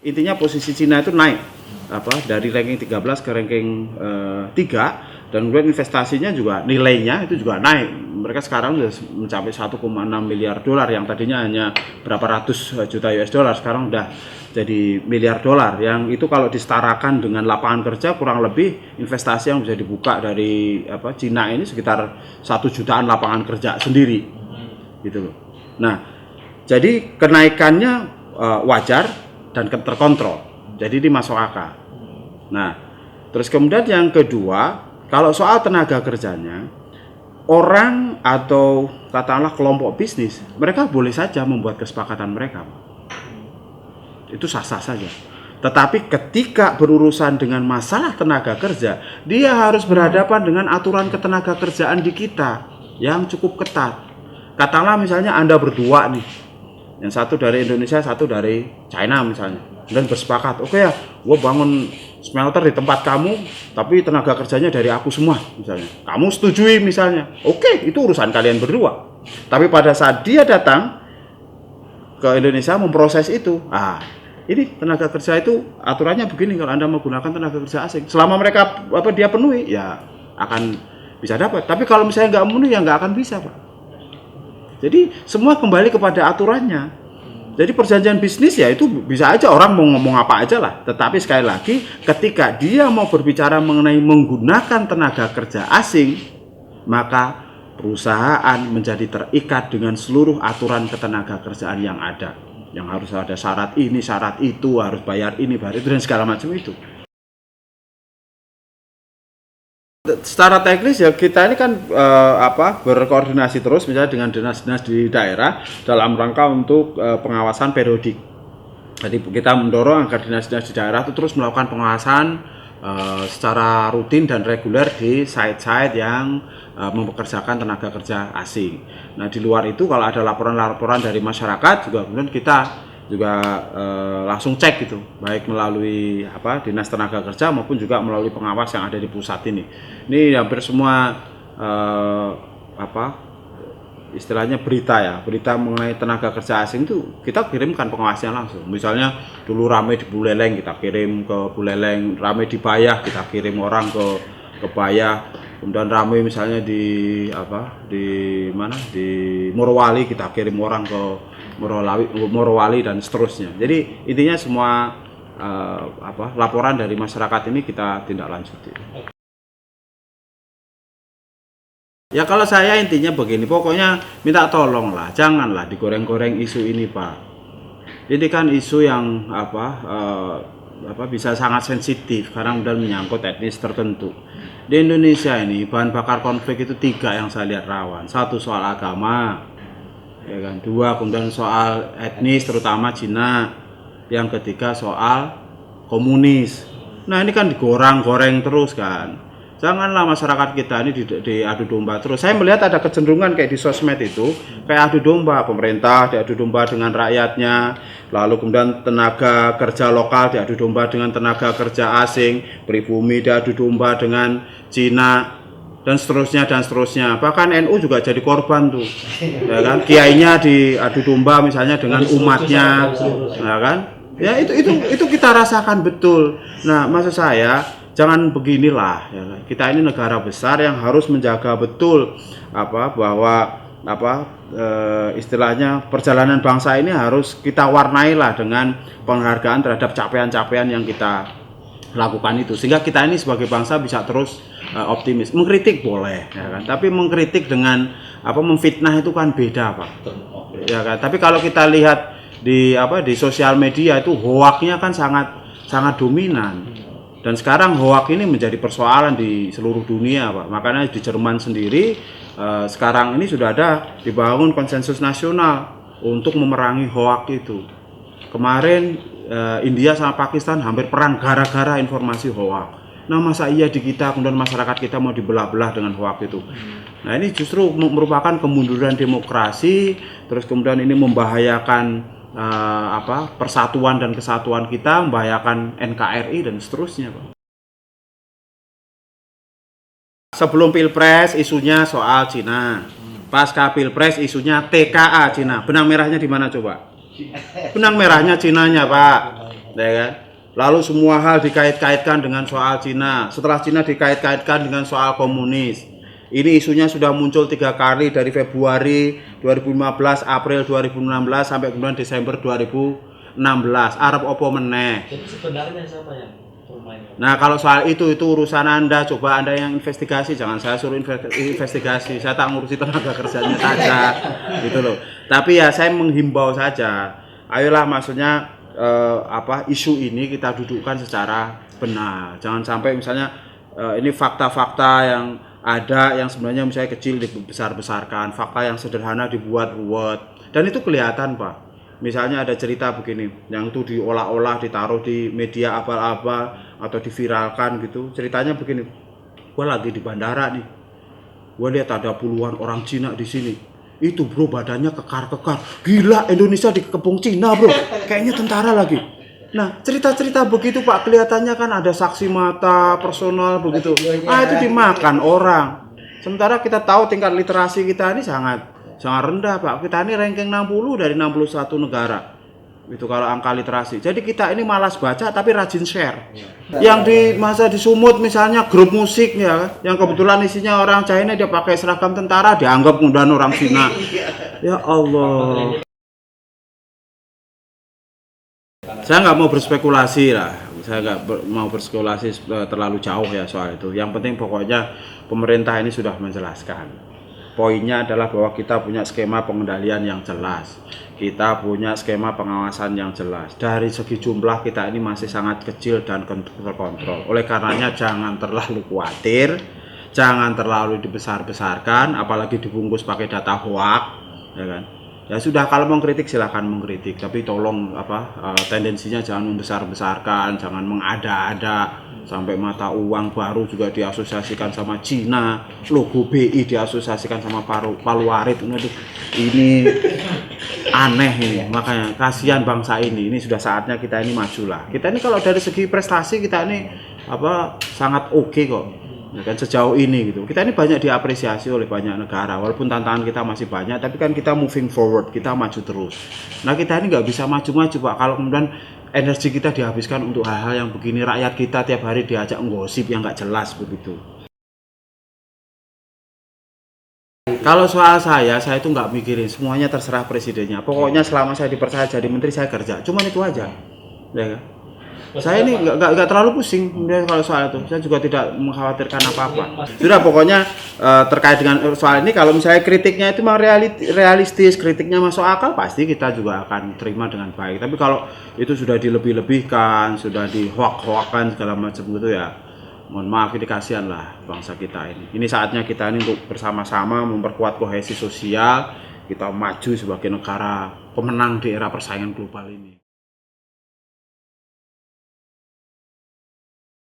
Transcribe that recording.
intinya posisi Cina itu naik dari ranking 13 ke ranking 3, dan kemudian investasinya juga nilainya itu juga naik. Mereka sekarang sudah mencapai 1,6 miliar dolar yang tadinya hanya berapa ratus juta US dollar, sekarang udah jadi miliar dolar, yang itu kalau disetarakan dengan lapangan kerja kurang lebih investasi yang bisa dibuka dari Cina ini sekitar 1 jutaan lapangan kerja sendiri gitu loh. Nah, jadi kenaikannya wajar dan terkontrol, jadi ini masuk akal. Nah, terus kemudian yang kedua, kalau soal tenaga kerjanya, orang atau katakanlah kelompok bisnis, mereka boleh saja membuat kesepakatan mereka, itu sah-sah saja. Tetapi ketika berurusan dengan masalah tenaga kerja, dia harus berhadapan dengan aturan ketenaga kerjaan di kita yang cukup ketat. Katakanlah misalnya Anda berdua nih, yang satu dari Indonesia, satu dari China misalnya, dan bersepakat, oke ya, gue bangun smelter di tempat kamu, tapi tenaga kerjanya dari aku semua misalnya. Kamu setujui misalnya, oke, itu urusan kalian berdua. Tapi pada saat dia datang ke Indonesia memproses itu, ini tenaga kerja itu aturannya begini, kalau Anda menggunakan tenaga kerja asing, selama mereka dia penuhi, ya akan bisa dapat. Tapi kalau misalnya nggak memenuhi, ya nggak akan bisa, Pak. Jadi semua kembali kepada aturannya. Jadi perjanjian bisnis ya itu bisa aja orang mau ngomong apa aja lah. Tetapi sekali lagi, ketika dia mau berbicara mengenai menggunakan tenaga kerja asing, maka perusahaan menjadi terikat dengan seluruh aturan ketenaga kerjaan yang ada. Yang harus ada syarat ini, syarat itu, harus bayar ini, bayar itu, dan segala macam itu. Secara teknis ya kita ini kan berkoordinasi terus misalnya dengan dinas-dinas di daerah dalam rangka untuk pengawasan periodik. Jadi kita mendorong agar dinas-dinas di daerah itu terus melakukan pengawasan secara rutin dan reguler di site-site yang mempekerjakan tenaga kerja asing. Nah, di luar itu kalau ada laporan-laporan dari masyarakat juga kemudian kita juga langsung cek gitu, baik melalui dinas tenaga kerja maupun juga melalui pengawas yang ada di pusat ini. Ini hampir semua istilahnya berita mengenai tenaga kerja asing itu kita kirimkan pengawasnya langsung. Misalnya dulu rame di Buleleng, kita kirim ke Buleleng, rame di Bayah, kita kirim orang ke Bayah. Kemudian rame misalnya di Morowali, kita kirim orang ke Morowali dan seterusnya. Jadi intinya semua laporan dari masyarakat ini kita tindak lanjuti. Ya kalau saya intinya begini, pokoknya minta tolonglah, janganlah digoreng-goreng isu ini, Pak. Ini kan isu yang bisa sangat sensitif karena kemudian menyangkut etnis tertentu. Di Indonesia ini bahan bakar konflik itu 3 yang saya lihat rawan. 1 soal agama, ya kan. 2 kemudian soal etnis terutama Cina. Yang ketiga soal komunis. Nah ini kan digoreng-goreng terus kan. Janganlah masyarakat kita ini diadu domba terus. Saya melihat ada kecenderungan kayak di sosmed itu, kayak adu domba, pemerintah diadu domba dengan rakyatnya, lalu kemudian tenaga kerja lokal diadu domba dengan tenaga kerja asing, pribumi diadu domba dengan Cina, dan seterusnya. Bahkan NU juga jadi korban tuh, ya kan? Kiainya diadu domba misalnya dengan umatnya, ya kan? Ya itu kita rasakan betul. Nah, maksud saya jangan beginilah, ya. Kita ini negara besar yang harus menjaga betul bahwa istilahnya perjalanan bangsa ini harus kita warnailah dengan penghargaan terhadap capaian-capaian yang kita lakukan itu, sehingga kita ini sebagai bangsa bisa terus optimis. Mengkritik boleh, ya kan? Tapi mengkritik dengan memfitnah itu kan beda, Pak. Ya kan? Tapi kalau kita lihat di sosial media itu hoaknya kan sangat dominan. Dan sekarang hoak ini menjadi persoalan di seluruh dunia, Pak. Makanya di Jerman sendiri sekarang ini sudah ada dibangun konsensus nasional untuk memerangi hoak itu. Kemarin India sama Pakistan hampir perang gara-gara informasi hoak. Nah, masa iya di kita kemudian masyarakat kita mau dibelah-belah dengan hoak itu. Nah, ini justru merupakan kemunduran demokrasi, terus kemudian ini membahayakan persatuan dan kesatuan kita, membahayakan NKRI dan seterusnya, Pak. Sebelum Pilpres isunya soal Cina, pasca Pilpres isunya TKA Cina. Benang merahnya di mana coba? Benang merahnya Cinanya, Pak. ya kan? Lalu semua hal dikait-kaitkan dengan soal Cina. Setelah Cina dikait-kaitkan dengan soal komunis. Ini isunya sudah muncul 3 kali dari Februari 2015, April 2016 sampai kemudian Desember 2016. Arab opo meneh. Jadi sebenarnya siapa yang bermain? Nah, kalau soal itu urusan Anda, coba Anda yang investigasi, jangan saya suruh investigasi. Saya tak ngurusi tenaga kerjanya saja, gitu loh. Tapi ya saya menghimbau saja. Ayolah, maksudnya isu ini kita dudukkan secara benar. Jangan sampai misalnya ini fakta-fakta yang ada yang sebenarnya misalnya kecil dibesar-besarkan, fakta yang sederhana dibuat ruwet. Dan itu kelihatan, Pak. Misalnya ada cerita begini, yang itu diolah-olah, ditaruh di media abal-abal atau diviralkan gitu. Ceritanya begini, gua lagi di bandara nih, gua lihat ada puluhan orang Cina di sini. Itu bro, badannya kekar-kekar. Gila, Indonesia dikepung Cina bro, kayaknya tentara lagi. Nah, cerita-cerita begitu Pak, kelihatannya kan ada saksi mata, personal begitu. Itu dimakan orang. Sementara kita tahu tingkat literasi kita ini sangat rendah Pak. Kita ini ranking 60 dari 61 negara. Itu kalau angka literasi. Jadi kita ini malas baca tapi rajin share. Yang di masa di Sumut misalnya grup musik ya, yang kebetulan isinya orang China, dia pakai seragam tentara, dianggap kemudian orang Cina. Ya Allah. Saya nggak mau berspekulasi lah. Saya nggak mau berspekulasi terlalu jauh ya soal itu. Yang penting pokoknya pemerintah ini sudah menjelaskan. Poinnya adalah bahwa kita punya skema pengendalian yang jelas. Kita punya skema pengawasan yang jelas. Dari segi jumlah kita ini masih sangat kecil dan terkontrol. Oleh karenanya jangan terlalu khawatir, jangan terlalu dibesar-besarkan, apalagi dibungkus pakai data hoax, ya kan? Ya sudah, kalau mau kritik silahkan mengkritik, tapi tolong tendensinya jangan membesar-besarkan, jangan mengada-ada. Sampai mata uang baru juga diasosiasikan sama Cina, logo BI diasosiasikan sama Palu Arit. Ini aneh ini, makanya kasihan bangsa ini sudah saatnya kita ini maju lah. Kita ini kalau dari segi prestasi kita ini sangat oke kok, ya kan, sejauh ini gitu. Kita ini banyak diapresiasi oleh banyak negara, walaupun tantangan kita masih banyak, tapi kan kita moving forward, kita maju terus. Nah kita ini nggak bisa maju-maju Pak kalau kemudian energi kita dihabiskan untuk hal-hal yang begini. Rakyat kita tiap hari diajak nggosip yang nggak jelas begitu. Kalau soal saya itu nggak mikirin, semuanya terserah presidennya. Pokoknya selama saya dipercaya jadi menteri saya kerja, cuman itu aja. Ya kan? Saya ini nggak terlalu pusing kalau soal itu. Saya juga tidak mengkhawatirkan apa-apa. Sudah, pokoknya terkait dengan soal ini, kalau misalnya kritiknya itu memang realistis, kritiknya masuk akal, pasti kita juga akan terima dengan baik. Tapi kalau itu sudah dilebih-lebihkan, sudah dihoak-hoakan segala macam gitu ya, mohon maaf, ini kasihan lah bangsa kita ini. Ini saatnya kita ini untuk bersama-sama memperkuat kohesi sosial, kita maju sebagai negara pemenang di era persaingan global ini.